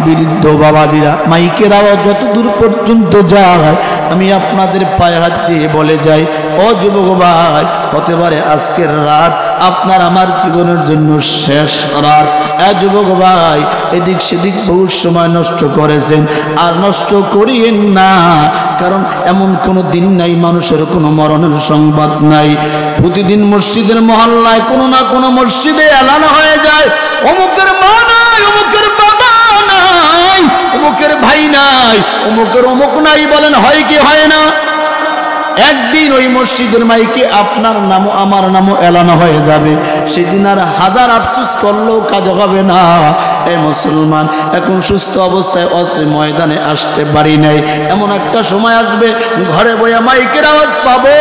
বৃদ্ধ বাবাজিরা, মাইকের আওয়াজ যত দূর পর্যন্ত যায় আমি আপনাদের পায়ে হাত দিয়ে বলে যাই, ও যুবক ভাই, হতে পারে আজকের রাত আপনার আমার জীবনের জন্য শেষ রাত। যুবক ভাই, এদিক সেদিক বহু সময় নষ্ট করেছেন, আর নষ্ট করিয়েন না, কারণ এমন কোনো দিন নাই মানুষের কোনো মরণের সংবাদ নাই। প্রতিদিন মসজিদের মহল্লায় কোনো না কোনো মসজিদে এলান হয়ে যায়, অমুকের মা নাই, অমুকের বাবা নাই, অমুকের ভাই নাই, অমুকের অমুক নাই। বলেন হয় কি হয় না? একদিন ওই মসজিদের মাইকে আপনার নামও আমার নামও এলানো হয়ে যাবে, সেদিন আর হাজার আফসোস করলেও কাজ হবে না। এই মুসলমান, এখন সুস্থ অবস্থায় ময়দানে আসতে পারি নাই, এমন একটা সময় আসবে ঘরে বইয়া মাইকের আওয়াজ পাবো,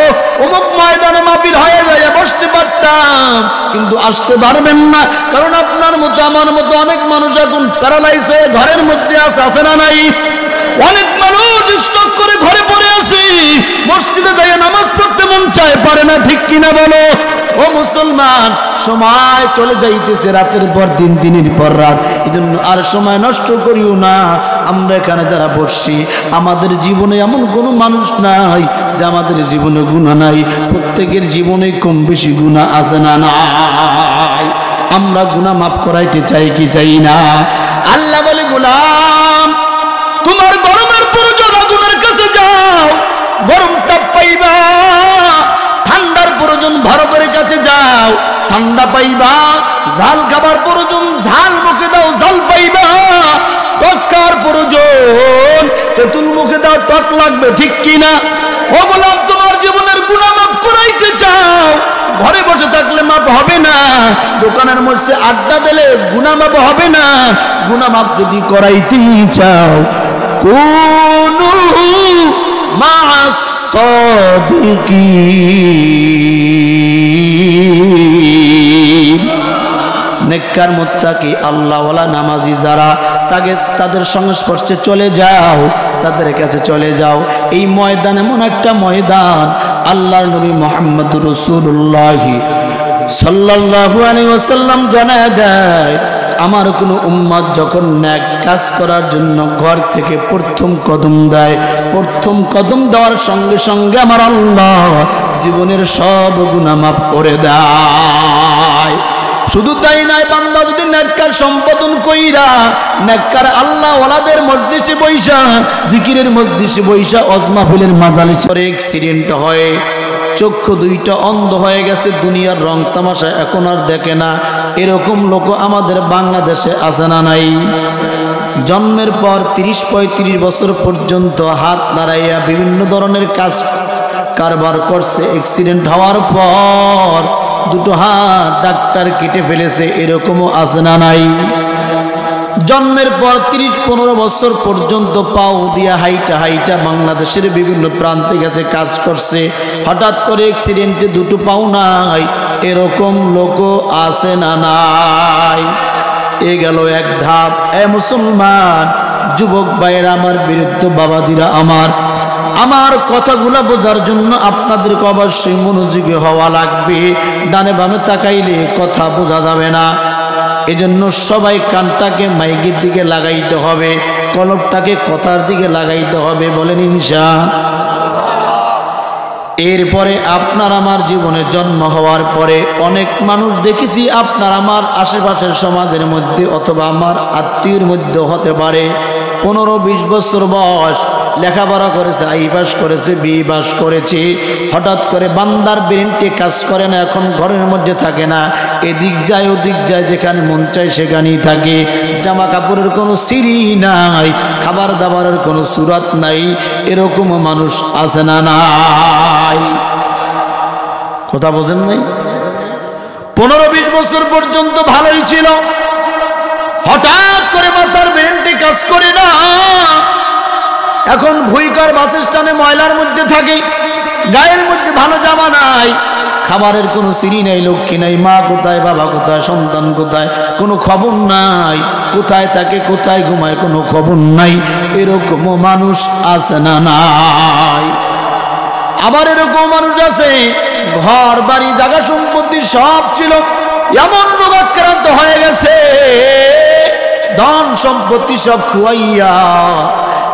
অমুক ময়দানে মাহফিল হয়ে যায়, বসতে পারতাম, কিন্তু আসতে পারবেন না, কারণ আপনার মতো আমার মতো অনেক মানুষ এখন প্যারালাইজ হয়ে ঘরের মধ্যে আছে না নাই? অনেক মানুষ স্টক করে ঘরে পড়ে আছে, মসজিদে যাই নামাজ পড়তে মন চায়, পারে না, ঠিক কিনা বলো? ও মুসলমান, সময় চলে যাইতেছে, রাতের পর দিন, দিনের পর রাত, এজন্য আর সময় নষ্ট করিও না। আমরা এখানে যারা বসছি, আমাদের জীবনে এমন কোনো মানুষ নাই যে আমাদের জীবনে গুনাহ নাই। প্রত্যেকের জীবনে কম বেশি গুনাহ আছে না নাই? আমরা গুনাহ মাফ করাইতে চাই কি চাই না? আল্লাহ বলে, গোলাম, তোমার গরমের প্রয়োজন, আগুনের কাছে যাও, গরম তাপ পাইবা। ঠান্ডার প্রয়োজন, বরফের কাছে যাও, ঠান্ডা পাইবা। ঝাল খাবার প্রয়োজন, ঝাল মুখে দাও, ঝাল পাইবা। টক খাওয়ার প্রয়োজন, তেঁতুল মুখে দাও, টক লাগবে, ঠিক কিনা? ও গোলাম, তোমার জীবনের গুনাহ মাফ করাইতে চাও, ঘরে বসে থাকলে মাপ হবে না, দোকানের মধ্যে আড্ডা দিলে গুনাহ মাপ হবে না। গুনাহ মাপ যদি করাইতেই চাও, কুনু মা'আস সাদিকিন, নেককার মুত্তাকি আল্লাহওয়ালা নামাজি যারা, তাদের সংস্পর্শে চলে যাও, তাদের কাছে চলে যাও। এই ময়দান এমন একটা ময়দান, আল্লাহর নবী মুহাম্মদুর রাসূলুল্লাহ সাল্লাল্লাহু আলাইহি ওয়াসাল্লাম জানায় দেয়, আমার কোনো উম্মত যখন নেক কাজ করার জন্য ঘর থেকে প্রথম কদম দেয়, প্রথম কদম দেওয়ার সঙ্গে সঙ্গে আমার আল্লাহ জীবনের সব গুনাহ মাফ করে দেয়। শুধু তাই নয়, বান্দা যদি নেককার সম্পাদন কইরা, নেককার আল্লাহ ওয়ালাদের মজলিসে বইসা, জিকিরের মজলিসে বইসা, অজমাফিলের মাজালিসে অ্যাক্সিডেন্ট হয়, চক্ষু দুইটা অন্ধ হয়ে গেছে, দুনিয়ার রং তামাশা এখন আর দেখে না, এরকম লোক আমাদের বাংলাদেশে আছে না নাই? জন্মের পর 30-35 বছর পর্যন্ত হাত নাড়াইয়া বিভিন্ন ধরনের কাজ কারবার করছে, অ্যাক্সিডেন্ট হওয়ার পর দুটো হাত ডাক্তার কেটে ফেলেছে, এরকমও আছে না নাই? জন্মের পর 30-15 বছর পর্যন্ত পাও দিয়া হাইটা হাইটা বাংলাদেশের বিভিন্ন প্রান্তে গেছে, কাজ করছে, হঠাৎ করে অ্যাক্সিডেন্টে দুটো পাও নাই, এরকম লোকও আছে না নাই? এ গেল এক ধাপ। এ মুসলমান যুবক ভাইয়েরা আমার, বিরুদ্ধ বাবাজিরা আমার কথাগুলো বোঝার জন্য আপনাদেরকে অবশ্যই মনোযোগী হওয়া লাগবে। ডানে বামে তাকাইলে কথা বোঝা যাবে না, এজন্য সবাই কানটাকে মাইকের দিকে লাগাইতে হবে, কলবটাকে কথার দিকে লাগাইতে হবে। বলেন ইনশাআল্লাহ। এরপরে আপনার আমার জীবনে জন্ম হওয়ার পরে অনেক মানুষ দেখেছি, আপনার আমার আশেপাশের সমাজের মধ্যে অথবা আমার আত্মীয়ের মধ্যে হতে পারে, 15-20 বছর বয়স, লেখাপড়া করেছে, আই পাস করেছে, বি পাস করেছে, হঠাৎ করে বান্দার ব্রেনটি কাজ করে না, এখন ঘরের মধ্যে থাকে না, এদিক যায় ওদিক যায়, যেখানে মন চায় সেখানেই থাকে, জামা কাপড়ের কোনো সিঁড়ি নাই, খাবার দাবারের কোনো সুরাত নাই, এরকম মানুষ আছে না নাই? কথা বোঝেন নাই? 15-20 বছর পর্যন্ত ভালোই ছিল, হঠাৎ করে মাথার ব্রেনটি কাজ করে না, এখন ভুইকার বাস স্ট্যান্ডে ময়লার মধ্যে থাকে, গায়ের মধ্যে ভালো জামা নাই, খাবারের কোনো সিঁড়ি নাই, লক্ষ্মী নাই, মা কোথায়, বাবা কোথায়, সন্তান কোথায়, কোনো খবর নাই, কোথায় থাকে, কোথায় ঘুমায়, কোনো খবর নাই, এরকম মানুষ আছে না নাই? আবার এরকম মানুষ আছে, ঘর বাড়ি জায়গা সম্পত্তি সব ছিল, এমন রোগাক্রান্ত হয়ে গেছে, ধন সম্পত্তি সব খুয়াইয়া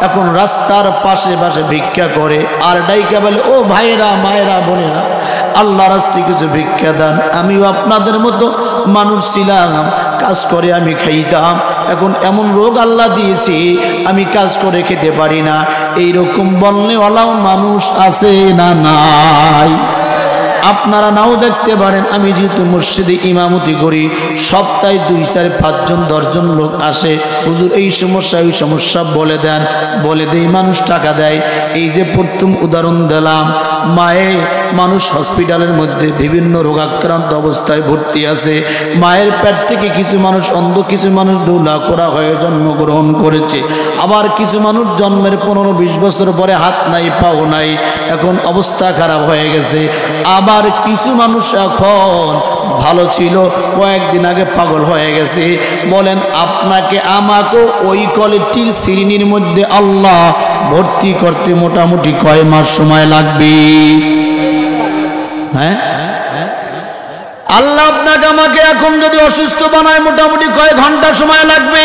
এখন রাস্তার পাশে পাশে ভিক্ষা করে আর ডাইকা বলে, ও ভাইরা মায়েরা বোনেরা, আল্লাহ রাস্তায় কিছু ভিক্ষা দান। আমিও আপনাদের মতো মানুষ ছিলাম, কাজ করে আমি খাইতাম, এখন এমন রোগ আল্লাহ দিয়েছি আমি কাজ করে খেতে পারি না। এইরকম বলনেওয়ালাও মানুষ আছে না নাই? আপনারা নাও দেখতে পারেন। আমি যেহেতু মসজিদে ইমামতি করি, সপ্তাহে 2, 4, 5 জন 10 জন লোক আসে, হুজুর এই সমস্যা ওই সমস্যা বলে দেন, বলে দেই, মানুষ টাকা দেয়। এই যে প্রথম উদাহরণ দিলাম, মায়ে মানুষ হসপিটালের মধ্যে বিভিন্ন রোগাক্রান্ত অবস্থায় ভর্তি আছে, মায়ের পেট থেকে কিছু মানুষ অন্ধ, কিছু মানুষ ডৌলা করা হয়ে জন্মগ্রহণ করেছে, আবার কিছু মানুষ জন্মের 15-20 বছর পরে হাত নাই পাও নাই, এখন অবস্থা খারাপ হয়ে গেছে। আবার কিছু মানুষ এখন ভালো ছিল, কয়েকদিন আগে পাগল হয়ে গেছে। বলেন আপনাকে আমাকেও ওই কোয়ালিটির শ্রেণীর মধ্যে আল্লাহ ভর্তি করতে মোটামুটি কয় মাস সময় লাগবে? হ্যাঁ, আল্লাহ আপনাকে আমাকে এখন যদি অসুস্থ বানায় মোটামুটি কয় ঘন্টা সময় লাগবে?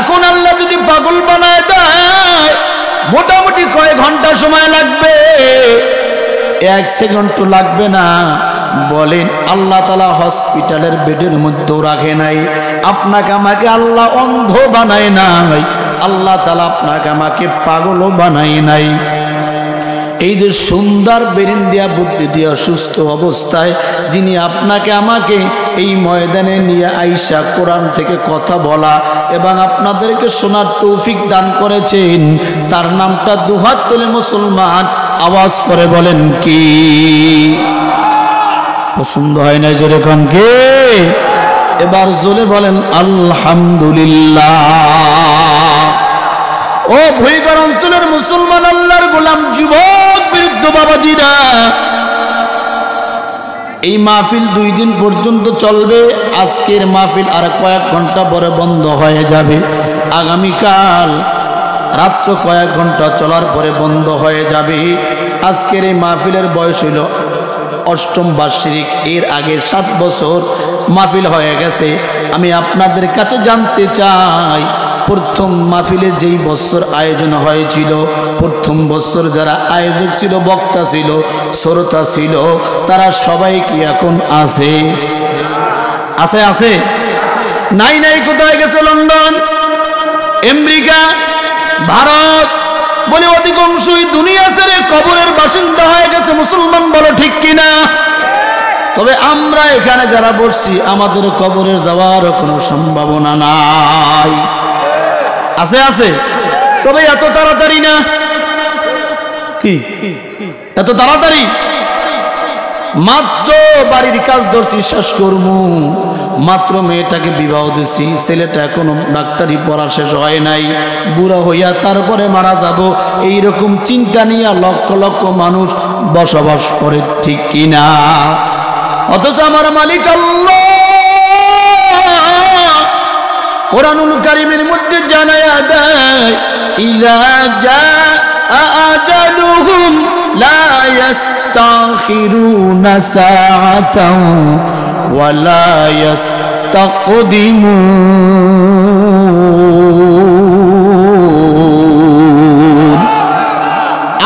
এখন আল্লাহ যদি পাগল বানায় দেয় মোটামুটি কয় ঘন্টা সময় লাগবে? 1 সেকেন্ড তো লাগবে না। বলেন আল্লাহ তাআলা হসপিটালের বেডের মধ্যেও রাখে নাই, আপনাকে আমাকে আল্লাহ অন্ধ বানায় নাই, আল্লাহ তাআলা আপনাকে আমাকে পাগলও বানায় নাই। এই যে সুন্দর ব্রেন দিয়া বুদ্ধি দিয়া সুস্থ অবস্থায় যিনি আপনাকে আমাকে এই ময়দানে নিয়ে আইসা কোরআন থেকে কথা বলা এবং আপনাদেরকে শোনার তৌফিক দান করেছেন, তার নামটা দুহাত তুলে মুসলমান আওয়াজ করে বলেন কি? পছন্দ হয় না? জোরে কোন কে? এবার জোরে বলেন আলহামদুলিল্লাহ। ও ভুইগড় অঞ্চলের মুসলমান আল্লাহর গোলাম যুবক বৃদ্ধ বাবাজিরা, এই মাহফিল 2 দিন পর্যন্ত চলবে। আজকের মাহফিল আর কয়েক ঘন্টা পরে বন্ধ হয়ে যাবে। আগামীকাল রাত্র কয়েক ঘন্টা চলার পরে বন্ধ হয়ে যাবে। আজকের এই মাহফিলের বয়স হইল 8ম বার্ষিক। এর আগে 7 বছর মাহফিল হয়ে গেছে। আমি আপনাদের কাছে জানতে চাই, প্রথম মাহফিলে যেই বছর আয়োজন হয়েছিল, প্রথম বছর যারা আয়োজক ছিল, বক্তা ছিল, শ্রোতা ছিল, তারা সবাই কি এখন আছে? আছে আছে? নাই নাই? কোথায় গেছে? লন্ডন, আমেরিকা, ভারত, বলে অধিকাংশই দুনিয়া ছেড়ে কবরের বাসিন্দা হয়ে গেছে। মুসলমান বলো ঠিক কিনা? তবে আমরা এখানে যারা বসছি আমাদের কবরে যাওয়ার কোনো সম্ভাবনা নাই। আছে আছে, তবে এত তাড়াতাড়ি না। কি এত তাড়াতাড়ি? মাত্র বাড়ির কাজ ধরছি, শেষ করবো, মাত্র মেয়েটাকে বিবাহ দিছি, ছেলেটা এখনো ডাক্তারি পড়া শেষ হয় নাই, বুড়া হইয়া তারপরে মারা যাব, এইরকম চিন্তা নিয়ে লক্ষ লক্ষ মানুষ বসবাস করে, ঠিক কিনা? অথচ আমার মালিক আল্লাহ কোরআনুল কারীমের মধ্যে জানায়া দেয়, ইযা জাআ আজালুহুম লা ইস্তাখিরুনা সাআতান ওয়া লা ইস্তাকদিমুন।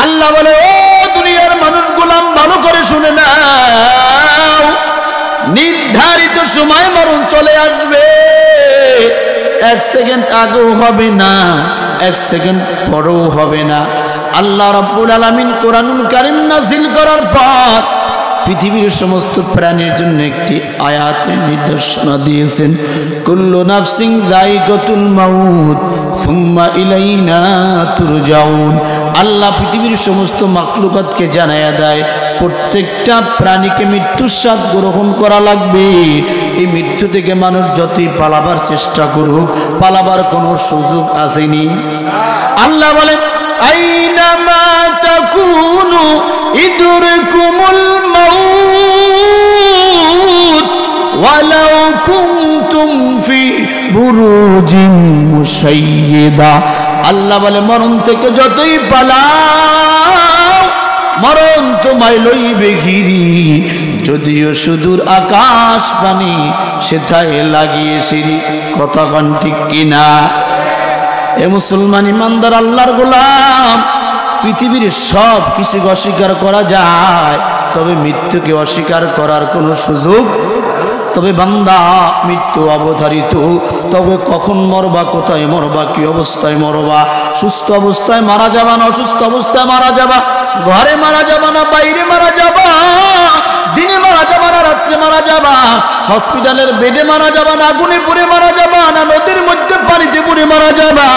আল্লাহ বলে, ও দুনিয়ার মানুষ গোলাম, ভালো করে শুনে নাও, নির্ধারিত সময় মরণ চলে আসবে। 1 সেকেন্ড আগেও হবে না, 1 সেকেন্ড পরেও হবে না। আল্লাহ রাব্বুল আলামিন কোরআনুল কারীম নাযিল করার পর পৃথিবীর সমস্ত প্রাণীর জন্য একটি আয়াতের নির্দেশনা দিয়েছেন, কুল্লু নাফসিন যায়িকাতুল মাউত সুম্মা ইলাইনা তুরজাউন। আল্লাহ পৃথিবীর সমস্ত মাখলুকাতকে জানায়া দেয়, প্রত্যেকটা প্রাণীকে মৃত্যুর স্বাদ গ্রহণ করা লাগবে। এই মৃত্যু থেকে মানুষ যতই পালাবার চেষ্টা করুক, পালাবার কোনো সুযোগ আসেনি। আল্লাহ বলেন, আইনামা তাকুনু ইদরিকুমুল মাউত ওয়ালাউ কুনতুম ফি বুরুজিন মুশাইয়্যিদা। আল্লাহ বলে, মরণ থেকে যতই পালাও, মরণ তোমায় লইবে ঘিরি, যদিও সুদূর আকাশ পানি সেথায় লাগিয়ে সিঁড়ি। কথা কন ঠিক কিনা? এ মুসলমান ইমানদার আল্লাহর গোলাম, পৃথিবীর সব কিছু অস্বীকার করা যায়, তবে মৃত্যুকে অস্বীকার করার কোনো সুযোগ। তবে বান্দা, মৃত্যু অবধারিত, তবে কখন মরবা, কোথায় মরবা, কি অবস্থায় মরবা, সুস্থ অবস্থায় মারা যাবা না অসুস্থ অবস্থায় মারা যাবা, ঘরে মারা যাবা না বাইরে মারা যাবা, দিনে মারা যাবা না রাত্রে মারা যাবা, হসপিটালের বেডে মারা যাবা না আগুনে পুড়ে মারা যাবা, না নদীর মধ্যে পানিতে পুড়ে মারা যাবা,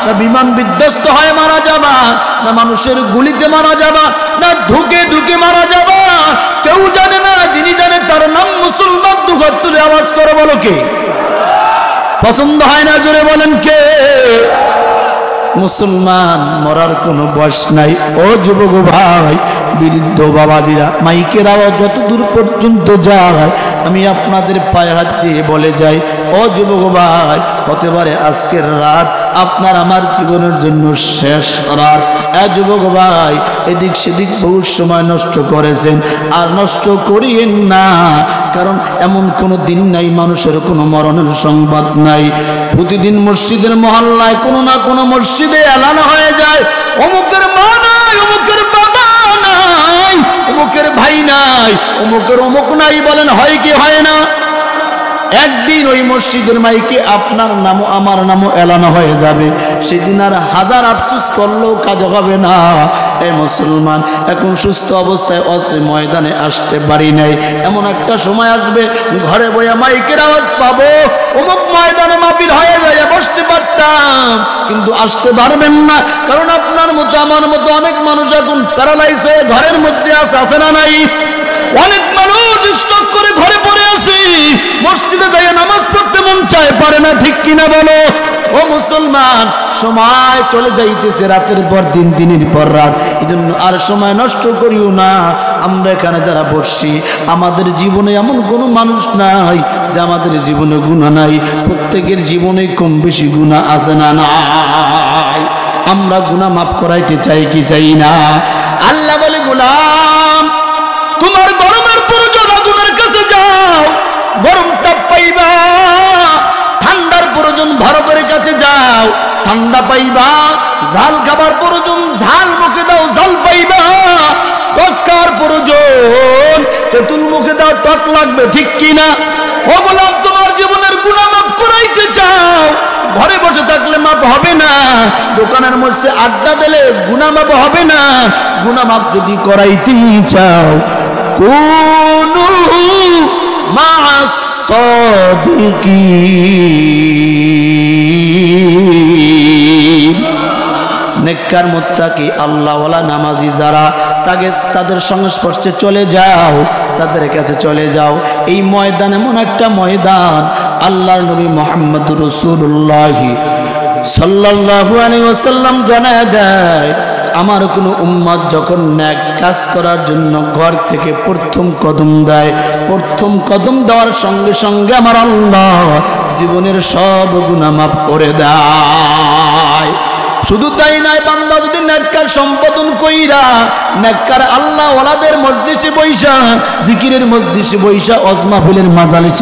না বিমান বিধ্বস্ত হয়ে মারা যাবা, না মানুষের গুলিতে মারা যাবা, না ঢুকে ঢুকে মারা যাবা, কেউ জানে না। যিনি জানে তার নাম মুসলমান। দুঘর তুলে আওয়াজ করে বলো কে? পছন্দ হয় না জোরে বলেন কে? মুসলমান, মরার কোনো বয়স নাই। ও যুবক ভাই, বৃদ্ধ বাবাজিরা, মাইকের আওয়াজ যত দূর পর্যন্ত যায়, আমি আপনাদের পায়ে হাত দিয়ে বলে যাই, ও যুবক ভাই, হতে পারে আজকের রাত আপনার আমার জীবনের জন্য শেষ রাত। যুবক ভাই, এদিক সেদিক বহু সময় নষ্ট করেছেন, আর নষ্ট করিয়েন না, কারণ এমন কোনো দিন নাই মানুষের কোনো মরণের সংবাদ নাই। প্রতিদিন মসজিদের মহল্লায় কোনো না কোনো মসজিদে এলান হয়ে যায়, অমুকের মা নাই, অমুকের বাবা নাই, অমুকের ভাই নাই, অমুকের অমুক নাই। বলেন হয় কি হয় না? একদিন ওই মসজিদের মাইকে আপনার নামও আমার নামও এলানো হয়ে যাবে। সেদিন আর হাজার আফসোস করলেও কাজ হবে না। এ মুসলমান, এখন সুস্থ অবস্থায় ময়দানে আসতে পারি নাই, এমন একটা সময় আসবে ঘরে বইয়া মাইকের আওয়াজ পাবো, অমুক ময়দানে মাহফিল হয়ে যায়, বসতে পারতাম, কিন্তু আসতে পারবেন না। কারণ আপনার মতো আমার মতো অনেক মানুষ এখন প্যারালাইজ হয়ে ঘরের মধ্যে আছে না নাই? অনেক মানুষ স্টক করে ঘরে পড়ে আছে, মসজিদে যাই নামাজ পড়তে মন চায়, পারে না। ঠিক কিনা বলো? ও মুসলমান, সময় চলে যাইতেছে, রাতের পর দিন, দিনের পর রাত, এই জন্য আর সময় নষ্ট করিও না। আমরা এখানে যারা বসছি, আমাদের জীবনে এমন কোনো মানুষ নাই যে আমাদের জীবনে গুনাহ নাই। প্রত্যেকের জীবনে কম বেশি গুনাহ আছে না নাই? আমরা গুনাহ মাফ করাইতে চাই কি চাই না? আল্লাহ বলে, গোলাম, তোমার গরমের প্রয়োজন, আগুনের কাছে যাও, গরম তাপ পাইবা। ঠান্ডার প্রয়োজন, বরফের কাছে যাও, ঠান্ডা পাইবা। ঝাল খাবার প্রয়োজন, ঝাল মুখে দাও, ঝাল পাইবা। টক খাওয়ার প্রয়োজন, তেঁতুল মুখে দাও, টক লাগবে। ঠিক কিনা? ও গোলাম, তোমার জীবনের গুনাহ মাফ করাইতে চাও, ঘরে বসে থাকলে মাপ হবে না, দোকানের মধ্যে আড্ডা দিলে গুনাহ মাপ হবে না। গুনাহ মাপ যদি করাইতে চাও, কুনু মা'আস সাদিকিন। নেককার মুত্তাকি আল্লাহওয়ালা নামাজি যারা, তাদের সংস্পর্শে চলে যাও, তাদের কাছে চলে যাও। এই ময়দান এমন একটা ময়দান, আল্লাহর নবী মুহাম্মদ রাসূলুল্লাহ সাল্লাল্লাহু আলাইহি ওয়াসাল্লাম জানায় দেয়, আমার কোনো উম্মত যখন নেক কাজ করার জন্য ঘর থেকে প্রথম কদম দেয়, প্রথম কদম দেওয়ার সঙ্গে সঙ্গে আমার আল্লাহ জীবনের সব গুনাহ মাফ করে দেয়। শুধু তাই নয়, বান্দা যদি নেককার সম্পাদন কইরা, নেককার আল্লাহ ওয়ালাদের মজলিসে বইসা, জিকিরের মজলিসে বইসা, ওয়াজ মাহফিলের মাজালিসে